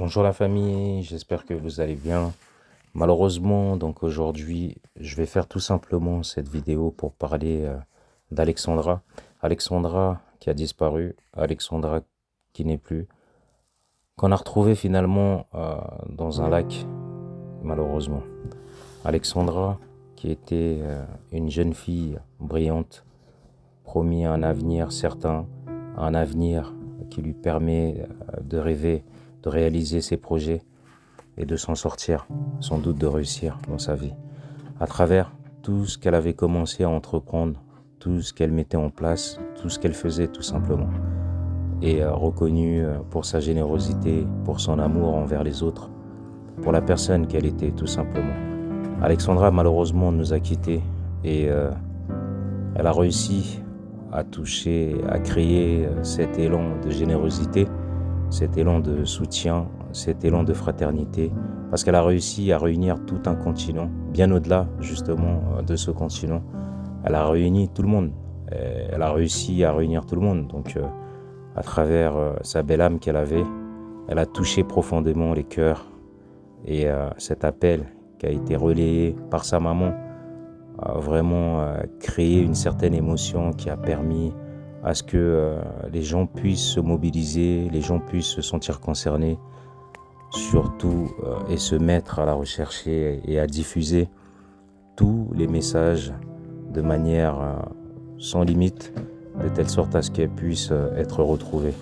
Bonjour la famille, j'espère que vous allez bien. Malheureusement, donc aujourd'hui, je vais faire tout simplement cette vidéo pour parler d'Alexandra. Alexandra qui a disparu, Alexandra qui n'est plus, qu'on a retrouvé finalement dans un lac, malheureusement. Alexandra qui était une jeune fille brillante, promis à un avenir certain, un avenir qui lui permet de rêver, de réaliser ses projets et de s'en sortir, sans doute de réussir dans sa vie. À travers tout ce qu'elle avait commencé à entreprendre, tout ce qu'elle mettait en place, tout ce qu'elle faisait tout simplement. Et reconnue pour sa générosité, pour son amour envers les autres, pour la personne qu'elle était tout simplement. Alexandra malheureusement nous a quittés et elle a réussi à toucher, à créer cet élan de générosité, cet élan de soutien, cet élan de fraternité, parce qu'elle a réussi à réunir tout un continent, bien au-delà justement de ce continent. Elle a réuni tout le monde, elle a réussi à réunir tout le monde, donc à travers sa belle âme qu'elle avait, elle a touché profondément les cœurs, et cet appel qui a été relayé par sa maman a vraiment créé une certaine émotion qui a permis à ce que les gens puissent se mobiliser, les gens puissent se sentir concernés, surtout et se mettre à la recherche et à diffuser tous les messages de manière sans limite, de telle sorte à ce qu'elles puissent être retrouvées.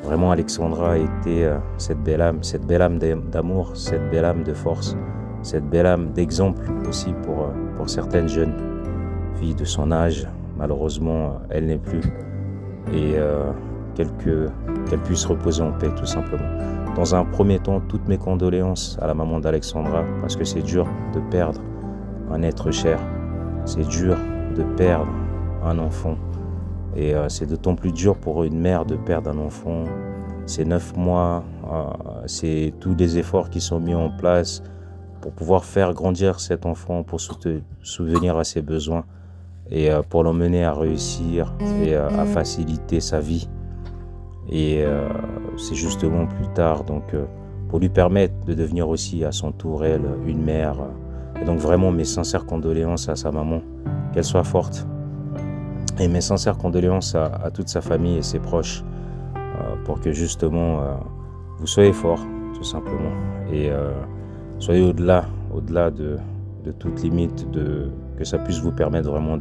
Vraiment, Alexandra était cette belle âme d'amour, cette belle âme de force, cette belle âme d'exemple aussi pour certaines jeunes filles de son âge. Malheureusement, elle n'est plus. Et qu'elle puisse reposer en paix tout simplement. Dans un premier temps, toutes mes condoléances à la maman d'Alexandra, parce que c'est dur de perdre un être cher, c'est dur de perdre un enfant, et c'est d'autant plus dur pour une mère de perdre un enfant. C'est 9 mois, c'est tous les efforts qui sont mis en place pour pouvoir faire grandir cet enfant, pour souvenir à ses besoins, et pour l'emmener à réussir et à faciliter sa vie. Et c'est justement plus tard, donc pour lui permettre de devenir aussi à son tour, elle, une mère. Et donc vraiment mes sincères condoléances à sa maman, qu'elle soit forte. Et mes sincères condoléances à toute sa famille et ses proches, pour que justement vous soyez forts, tout simplement. Et soyez au-delà de toute limite, que ça puisse vous permettre vraiment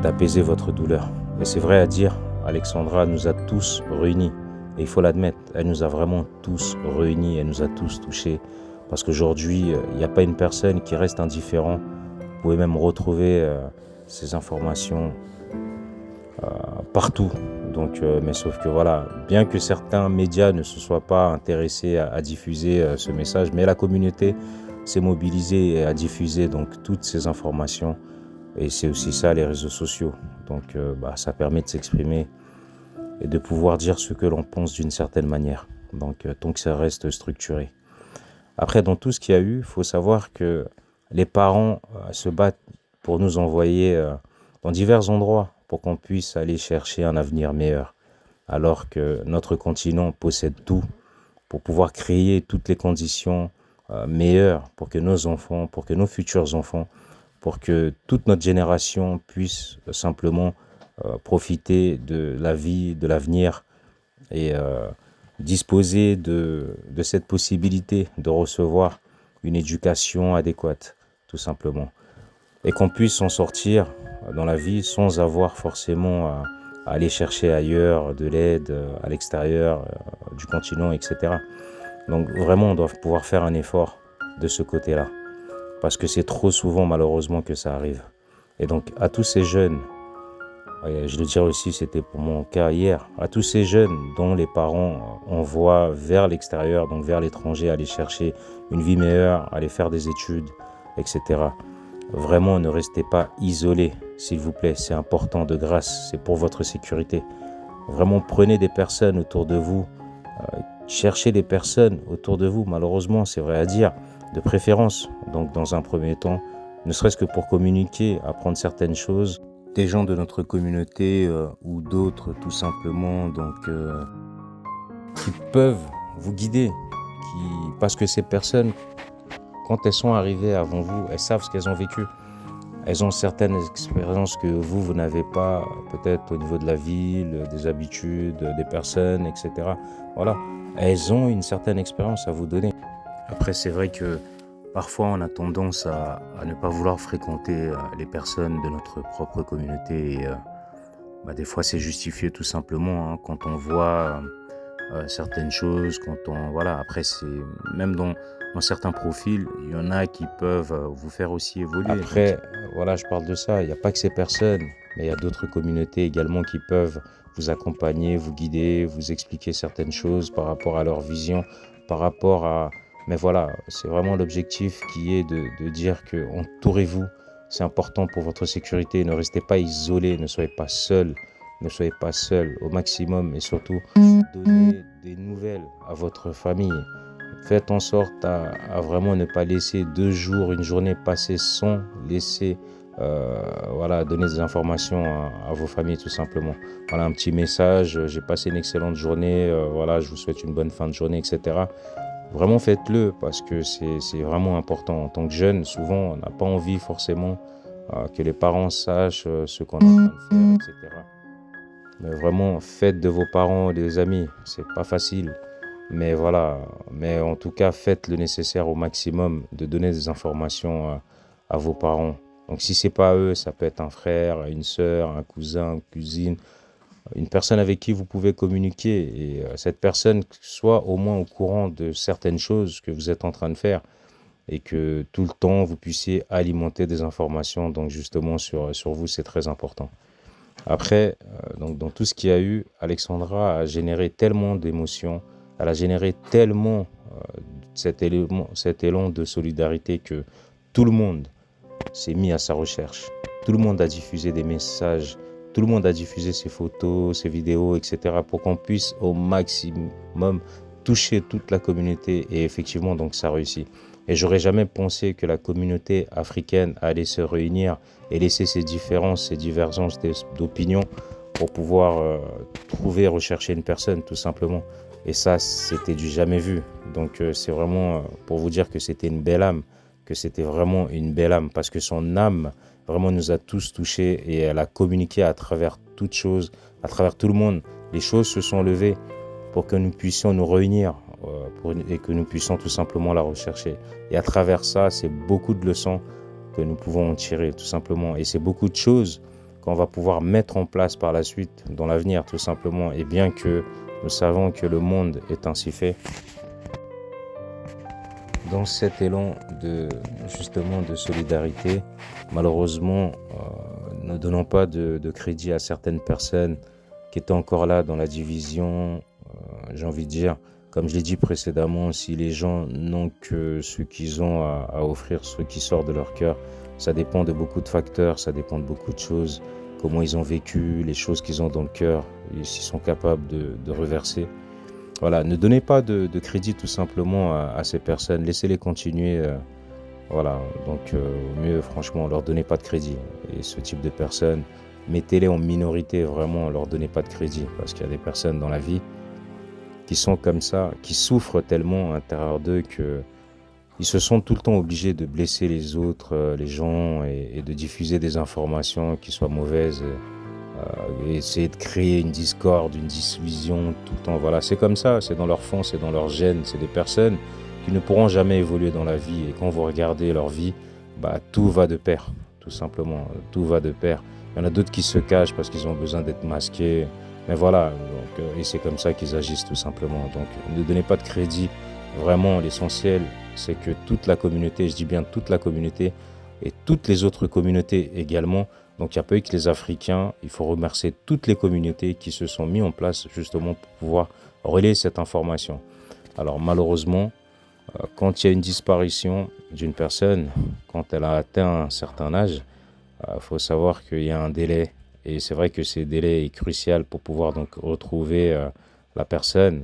d'apaiser votre douleur. Et c'est vrai à dire, Alexandra nous a tous réunis. Et il faut l'admettre, elle nous a vraiment tous réunis, elle nous a tous touchés. Parce qu'aujourd'hui, il n'y a pas une personne qui reste indifférent. Vous pouvez même retrouver ces informations partout. Donc, mais sauf que voilà, bien que certains médias ne se soient pas intéressés à diffuser ce message, mais la communauté s'est mobilisée et a diffusé donc toutes ces informations. Et c'est aussi ça les réseaux sociaux. Donc ça permet de s'exprimer et de pouvoir dire ce que l'on pense d'une certaine manière. Donc tant que ça reste structuré. Après, dans tout ce qu'il y a eu, il faut savoir que les parents se battent pour nous envoyer dans divers endroits pour qu'on puisse aller chercher un avenir meilleur. Alors que notre continent possède tout pour pouvoir créer toutes les conditions meilleures pour que nos enfants, pour que nos futurs enfants, pour que toute notre génération puisse simplement profiter de la vie, de l'avenir, et disposer de cette possibilité de recevoir une éducation adéquate, tout simplement. Et qu'on puisse s'en sortir dans la vie sans avoir forcément à aller chercher ailleurs de l'aide, à l'extérieur du continent, etc. Donc vraiment, on doit pouvoir faire un effort de ce côté-là. Parce que c'est trop souvent malheureusement que ça arrive. Et donc à tous ces jeunes, je le dirais aussi, c'était pour mon cas hier, à tous ces jeunes dont les parents envoient vers l'extérieur, donc vers l'étranger, aller chercher une vie meilleure, aller faire des études, etc. Vraiment, ne restez pas isolés, s'il vous plaît, c'est important, de grâce, c'est pour votre sécurité. Vraiment, prenez des personnes autour de vous, cherchez des personnes autour de vous, malheureusement, c'est vrai à dire, de préférence, donc dans un premier temps, ne serait-ce que pour communiquer, apprendre certaines choses, des gens de notre communauté ou d'autres tout simplement, donc qui peuvent vous guider, parce que ces personnes, quand elles sont arrivées avant vous, elles savent ce qu'elles ont vécu. Elles ont certaines expériences que vous n'avez pas, peut-être au niveau de la ville, des habitudes, des personnes, etc. Voilà, elles ont une certaine expérience à vous donner. Après, c'est vrai que parfois, on a tendance à ne pas vouloir fréquenter les personnes de notre propre communauté. Et, des fois, c'est justifié tout simplement quand on voit certaines choses, voilà. Après, c'est même dans certains profils, il y en a qui peuvent vous faire aussi évoluer. Après, voilà, je parle de ça. Il n'y a pas que ces personnes, mais il y a d'autres communautés également qui peuvent vous accompagner, vous guider, vous expliquer certaines choses par rapport à leur vision, par rapport à... Mais voilà, c'est vraiment l'objectif qui est de dire que entourez-vous. C'est important pour votre sécurité. Ne restez pas isolés, ne soyez pas seuls. Ne soyez pas seul au maximum et surtout donnez des nouvelles à votre famille. Faites en sorte à vraiment ne pas laisser 2 jours, une journée passer sans laisser donner des informations à vos familles tout simplement. Voilà un petit message, j'ai passé une excellente journée, voilà, je vous souhaite une bonne fin de journée, etc. Vraiment faites-le parce que c'est vraiment important. En tant que jeune, souvent on n'a pas envie forcément que les parents sachent ce qu'on est en train de faire, etc. Mais vraiment, faites de vos parents des amis. C'est pas facile. Mais voilà. Mais en tout cas, faites le nécessaire au maximum de donner des informations à vos parents. Donc, si c'est pas eux, ça peut être un frère, une sœur, un cousin, une cousine, une personne avec qui vous pouvez communiquer. Et cette personne soit au moins au courant de certaines choses que vous êtes en train de faire. Et que tout le temps, vous puissiez alimenter des informations. Donc, justement, sur vous, c'est très important. Après, donc dans tout ce qu'il y a eu, Alexandra a généré tellement d'émotions, elle a généré tellement cet élan de solidarité que tout le monde s'est mis à sa recherche. Tout le monde a diffusé des messages, tout le monde a diffusé ses photos, ses vidéos, etc. pour qu'on puisse au maximum toucher toute la communauté et effectivement donc ça réussit. Et j'aurais jamais pensé que la communauté africaine allait se réunir et laisser ces différences, ces divergences d'opinion pour pouvoir trouver, rechercher une personne tout simplement. Et ça, c'était du jamais vu. Donc c'est vraiment pour vous dire que c'était une belle âme, que c'était vraiment une belle âme parce que son âme vraiment nous a tous touchés et elle a communiqué à travers toutes choses, à travers tout le monde. Les choses se sont levées pour que nous puissions nous réunir et que nous puissions tout simplement la rechercher. Et à travers ça, c'est beaucoup de leçons que nous pouvons en tirer tout simplement. Et c'est beaucoup de choses qu'on va pouvoir mettre en place par la suite dans l'avenir tout simplement. Et bien que nous savons que le monde est ainsi fait, dans cet élan justement de solidarité, malheureusement, ne donnons pas de crédit à certaines personnes qui étaient encore là dans la division. J'ai envie de dire, comme je l'ai dit précédemment, si les gens n'ont que ce qu'ils ont à offrir, ce qui sort de leur cœur, ça dépend de beaucoup de facteurs, ça dépend de beaucoup de choses, comment ils ont vécu, les choses qu'ils ont dans le cœur, et s'ils sont capables de reverser. Voilà, ne donnez pas de crédit tout simplement à ces personnes, laissez-les continuer. Voilà, donc au mieux, franchement, leur donnez pas de crédit. Et ce type de personnes, mettez-les en minorité, vraiment, leur donnez pas de crédit, parce qu'il y a des personnes dans la vie qui sont comme ça, qui souffrent tellement à l'intérieur d'eux que ils se sont tout le temps obligés de blesser les autres, les gens, et de diffuser des informations qui soient mauvaises, et essayer de créer une discorde, une division tout le temps. Voilà, c'est comme ça, c'est dans leur fond, c'est dans leur gène. C'est des personnes qui ne pourront jamais évoluer dans la vie. Et quand vous regardez leur vie, tout va de pair, tout simplement. Tout va de pair. Il y en a d'autres qui se cachent parce qu'ils ont besoin d'être masqués. Mais voilà, donc, et c'est comme ça qu'ils agissent tout simplement. Donc ne donnez pas de crédit. Vraiment, l'essentiel, c'est que toute la communauté, je dis bien toute la communauté, et toutes les autres communautés également. Donc il n'y a pas eu que les Africains, il faut remercier toutes les communautés qui se sont mis en place justement pour pouvoir relayer cette information. Alors malheureusement, quand il y a une disparition d'une personne, quand elle a atteint un certain âge, il faut savoir qu'il y a un délai. Et c'est vrai que ce délai est crucial pour pouvoir donc retrouver la personne.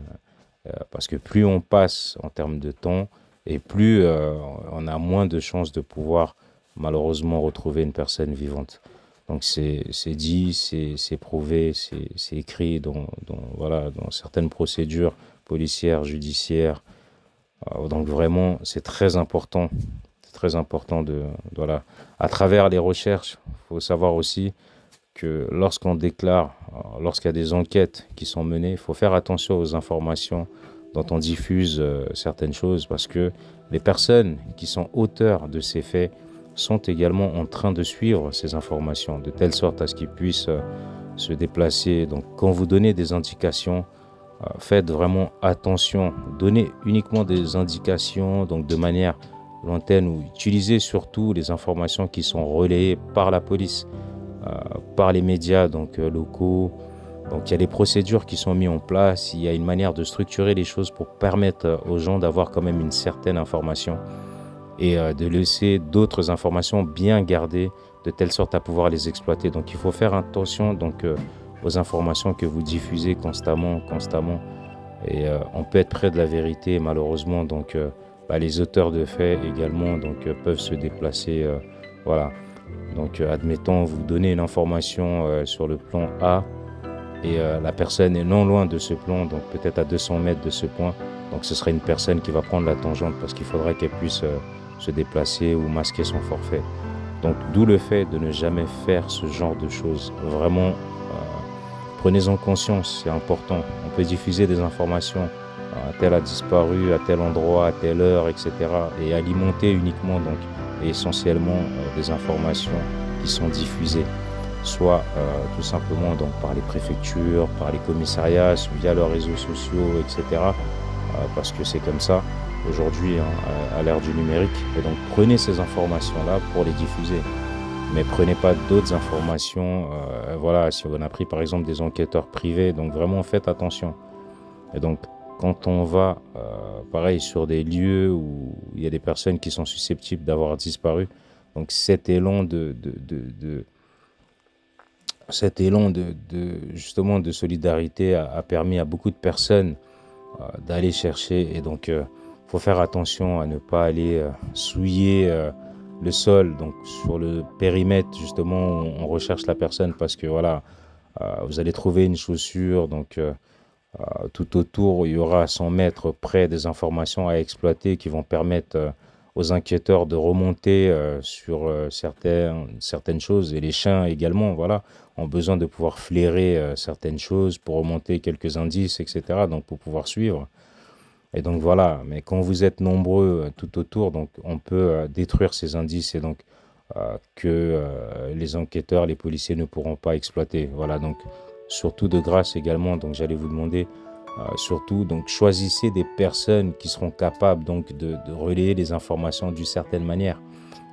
Parce que plus on passe en termes de temps, et plus on a moins de chances de pouvoir malheureusement retrouver une personne vivante. Donc c'est dit, c'est prouvé, c'est écrit voilà, dans certaines procédures policières, judiciaires. Donc vraiment, c'est très important. C'est très important voilà. À travers les recherches, il faut savoir aussi que lorsqu'on déclare, lorsqu'il y a des enquêtes qui sont menées, il faut faire attention aux informations dont on diffuse certaines choses parce que les personnes qui sont auteurs de ces faits sont également en train de suivre ces informations de telle sorte à ce qu'ils puissent se déplacer. Donc quand vous donnez des indications, faites vraiment attention. Donnez uniquement des indications donc de manière lointaine ou utilisez surtout les informations qui sont relayées par la police, par les médias donc locaux. Donc il y a des procédures qui sont mises en place, il y a une manière de structurer les choses pour permettre aux gens d'avoir quand même une certaine information et de laisser d'autres informations bien gardées de telle sorte à pouvoir les exploiter. Donc il faut faire attention donc aux informations que vous diffusez constamment. Et on peut être près de la vérité, malheureusement. Donc les auteurs de faits également donc peuvent se déplacer. Voilà. Donc admettons, vous donnez une information sur le plan A et la personne est non loin de ce plan, donc peut-être à 200 mètres de ce point. Donc ce serait une personne qui va prendre la tangente parce qu'il faudra qu'elle puisse se déplacer ou masquer son forfait. Donc d'où le fait de ne jamais faire ce genre de choses. Vraiment, prenez-en conscience, c'est important. On peut diffuser des informations, tel a disparu, à tel endroit, à telle heure, etc. Et alimenter uniquement donc et essentiellement des informations qui sont diffusées, soit tout simplement donc par les préfectures, par les commissariats, via leurs réseaux sociaux, etc. Parce que c'est comme ça aujourd'hui à l'ère du numérique. Et donc prenez ces informations-là pour les diffuser. Mais prenez pas d'autres informations. Voilà, si on a pris par exemple des enquêteurs privés, donc vraiment faites attention. Et donc quand on va, pareil, sur des lieux où il y a des personnes qui sont susceptibles d'avoir disparu, donc cet élan justement de solidarité a permis à beaucoup de personnes d'aller chercher. Et donc faut faire attention à ne pas aller souiller le sol, donc sur le périmètre justement où on recherche la personne, parce que voilà, vous allez trouver une chaussure, donc tout autour il y aura à 100 mètres près des informations à exploiter qui vont permettre aux enquêteurs de remonter sur certaines choses, et les chiens également, voilà, ont besoin de pouvoir flairer certaines choses pour remonter quelques indices, etc., donc pour pouvoir suivre. Et donc voilà, mais quand vous êtes nombreux tout autour, donc on peut détruire ces indices et donc que les enquêteurs, les policiers ne pourront pas exploiter. Voilà, donc surtout de grâce également, donc j'allais vous demander surtout, donc choisissez des personnes qui seront capables donc de relayer les informations d'une certaine manière.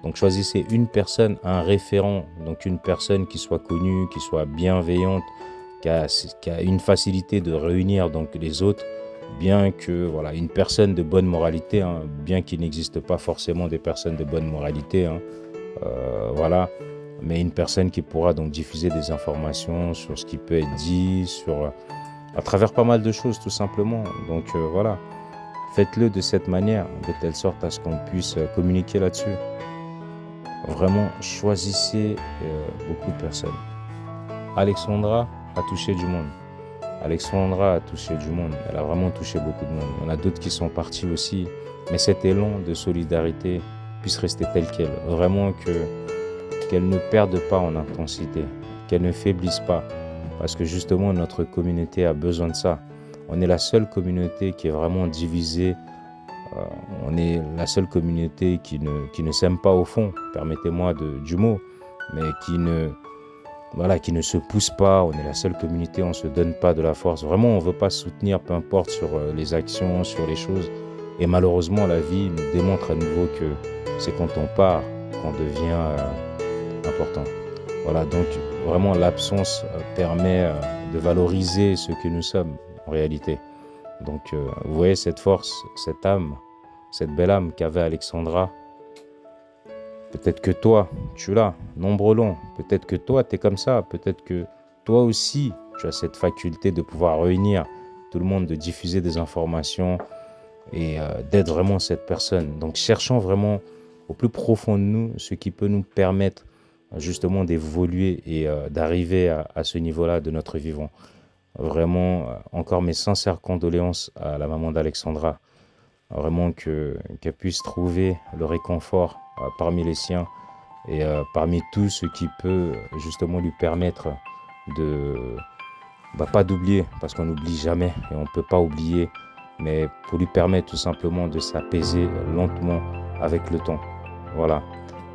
Donc choisissez une personne, un référent, donc une personne qui soit connue, qui soit bienveillante, qui a une facilité de réunir donc les autres, bien que voilà, une personne de bonne moralité, hein, bien qu'il n'existe pas forcément des personnes de bonne moralité, hein, voilà, mais une personne qui pourra donc diffuser des informations sur ce qui peut être dit, à travers pas mal de choses tout simplement. Donc voilà, faites-le de cette manière, de telle sorte à ce qu'on puisse communiquer là-dessus. Vraiment, choisissez beaucoup de personnes. Alexandra a touché du monde. Alexandra a touché du monde. Elle a vraiment touché beaucoup de monde. Il y en a d'autres qui sont partis aussi. Mais cet élan de solidarité puisse rester tel quel. Vraiment qu'elle ne perde pas en intensité. Qu'elle ne faiblisse pas. Parce que justement, notre communauté a besoin de ça. On est la seule communauté qui est vraiment divisée. On est la seule communauté qui ne s'aime pas au fond, permettez-moi du mot, mais qui ne se pousse pas. On est la seule communauté, on ne se donne pas de la force. Vraiment, on ne veut pas soutenir, peu importe sur les actions, sur les choses. Et malheureusement, la vie nous démontre à nouveau que c'est quand on part qu'on devient important. Voilà, donc vraiment l'absence permet de valoriser ce que nous sommes en réalité. Donc vous voyez cette force, cette âme, cette belle âme qu'avait Alexandra. Peut-être que toi, tu l'as, nombre long. Peut-être que toi, tu es comme ça. Peut-être que toi aussi, tu as cette faculté de pouvoir réunir tout le monde, de diffuser des informations et d'être vraiment cette personne. Donc cherchons vraiment au plus profond de nous ce qui peut nous permettre justement d'évoluer et d'arriver à ce niveau-là de notre vivant. Vraiment, encore mes sincères condoléances à la maman d'Alexandra. Vraiment qu'elle puisse trouver le réconfort parmi les siens et parmi tout ce qui peut justement lui permettre de, pas d'oublier, parce qu'on n'oublie jamais et on ne peut pas oublier, mais pour lui permettre tout simplement de s'apaiser lentement avec le temps. Voilà,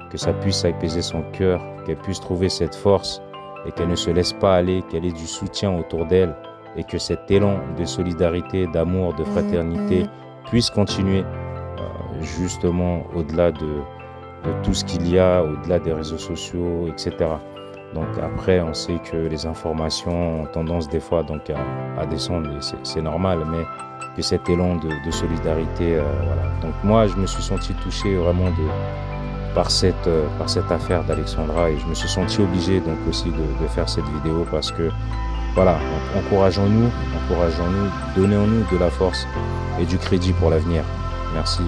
que ça puisse apaiser son cœur, qu'elle puisse trouver cette force et qu'elle ne se laisse pas aller, qu'elle ait du soutien autour d'elle et que cet élan de solidarité, d'amour, de fraternité puisse continuer justement au-delà de tout ce qu'il y a, au-delà des réseaux sociaux, etc. Donc après, on sait que les informations ont tendance des fois donc à descendre, c'est normal, mais que cet élan de solidarité, voilà. Donc moi, je me suis senti touché vraiment par cette affaire d'Alexandra et je me suis senti obligé donc aussi de faire cette vidéo parce que voilà, encourageons-nous, donnons-nous de la force et du crédit pour l'avenir. Merci.